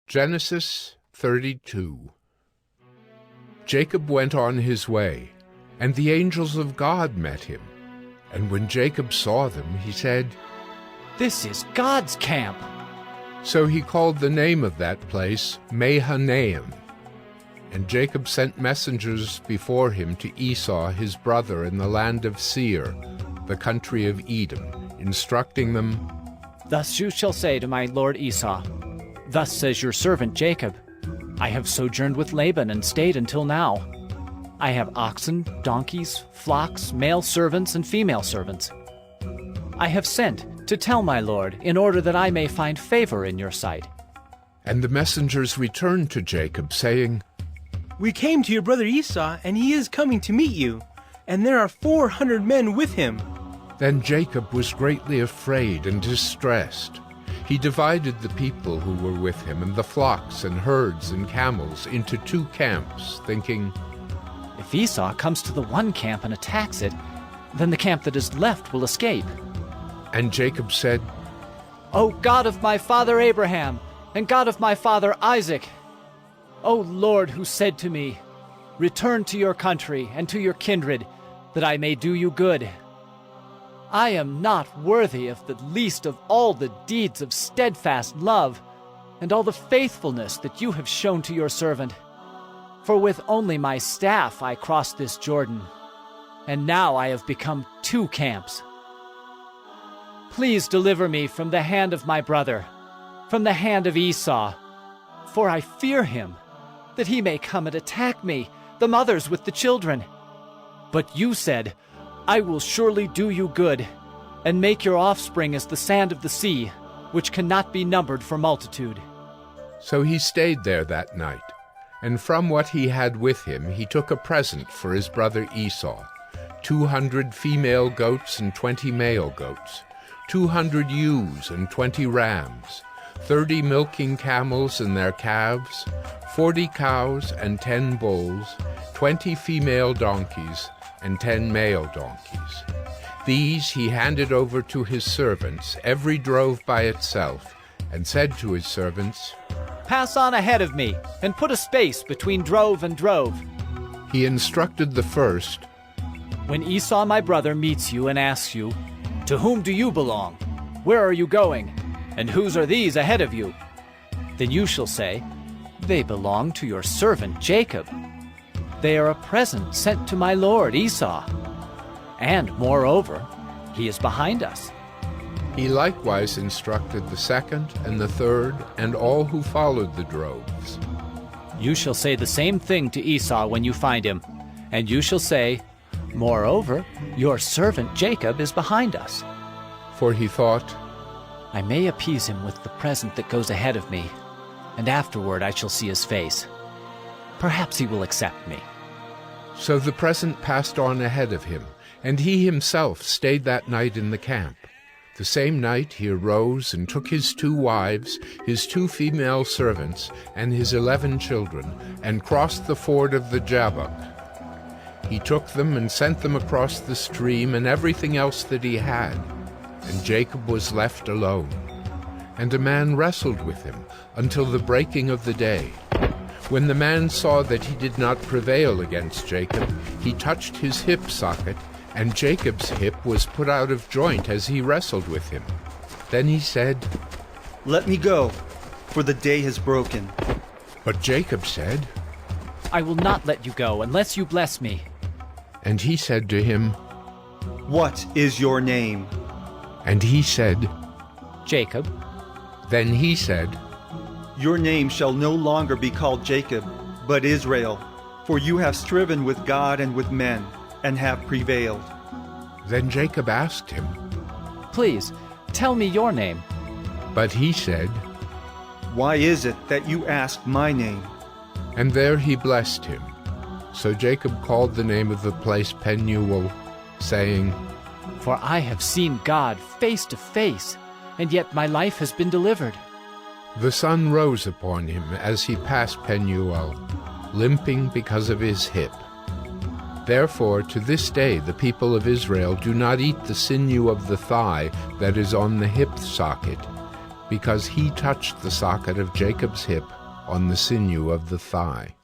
Genesis 32. Jacob went on his way, and the angels of God met him. And when Jacob saw them, he said, "This is God's camp." So he called the name of that place Mahanaim. And Jacob sent messengers before him to Esau his brother in the land of Seir, the country of Edom, instructing them, "Thus you shall say to my lord Esau, Thus says your servant Jacob, I have sojourned with Laban and stayed until now. I have oxen, donkeys, flocks, male servants and female servants. I have sent to tell my lord, in order that I may find favor in your sight." And the messengers returned to Jacob, saying, "We came to your brother Esau, and he is coming to meet you, and there are 400 men with him." Then Jacob was greatly afraid and distressed. He divided the people who were with him and the flocks and herds and camels into 2 camps, thinking, If Esau comes to the one camp and attacks it, then the camp that is left will escape. And Jacob said, O God of my father Abraham, and God of my father Isaac, O Lord, who said to me, Return to your country and to your kindred, that I may do you good. I am not worthy of the least of all the deeds of steadfast love, and all the faithfulness that you have shown to your servant. For with only my staff I crossed this Jordan, and now I have become 2 camps. Please deliver me from the hand of my brother, from the hand of Esau, for I fear him, that he may come and attack me, the mothers with the children. But you said, I will surely do you good, and make your offspring as the sand of the sea, which cannot be numbered for multitude." So he stayed there that night, and from what he had with him he took a present for his brother Esau, 200 female goats and 20 male goats, 200 ewes and 20 rams, 30 milking camels and their calves, 40 cows and 10 bulls, 20 female donkeys, and 10 male donkeys. These he handed over to his servants, every drove by itself, and said to his servants, Pass on ahead of me, and put a space between drove and drove. He instructed the first, When Esau my brother meets you and asks you, To whom do you belong? Where are you going? And whose are these ahead of you? Then you shall say, They belong to your servant Jacob. They are a present sent to my lord Esau. And, moreover, he is behind us. He likewise instructed the second and the third and all who followed the droves. You shall say the same thing to Esau when you find him, and you shall say, Moreover, your servant Jacob is behind us. For he thought, I may appease him with the present that goes ahead of me, and afterward I shall see his face. Perhaps he will accept me. So the present passed on ahead of him, and he himself stayed that night in the camp. The same night he arose and took his 2 wives, his 2 female servants, and his 11 children, and crossed the ford of the Jabbok. He took them and sent them across the stream and everything else that he had, and Jacob was left alone. And a man wrestled with him until the breaking of the day. When the man saw that he did not prevail against Jacob, he touched his hip socket, and Jacob's hip was put out of joint as he wrestled with him. Then he said, "Let me go, for the day has broken." But Jacob said, I will not let you go unless you bless me. And he said to him, "What is your name?" And he said, Jacob. Then he said, "Your name shall no longer be called Jacob, but Israel, for you have striven with God and with men, and have prevailed." Then Jacob asked him, Please, tell me your name. But he said, "Why is it that you ask my name?" and there he blessed him. So Jacob called the name of the place Penuel, saying, For I have seen God face to face, and yet my life has been delivered. The sun rose upon him as he passed Penuel, limping because of his hip. Therefore to this day the people of Israel do not eat the sinew of the thigh that is on the hip socket, because he touched the socket of Jacob's hip on the sinew of the thigh.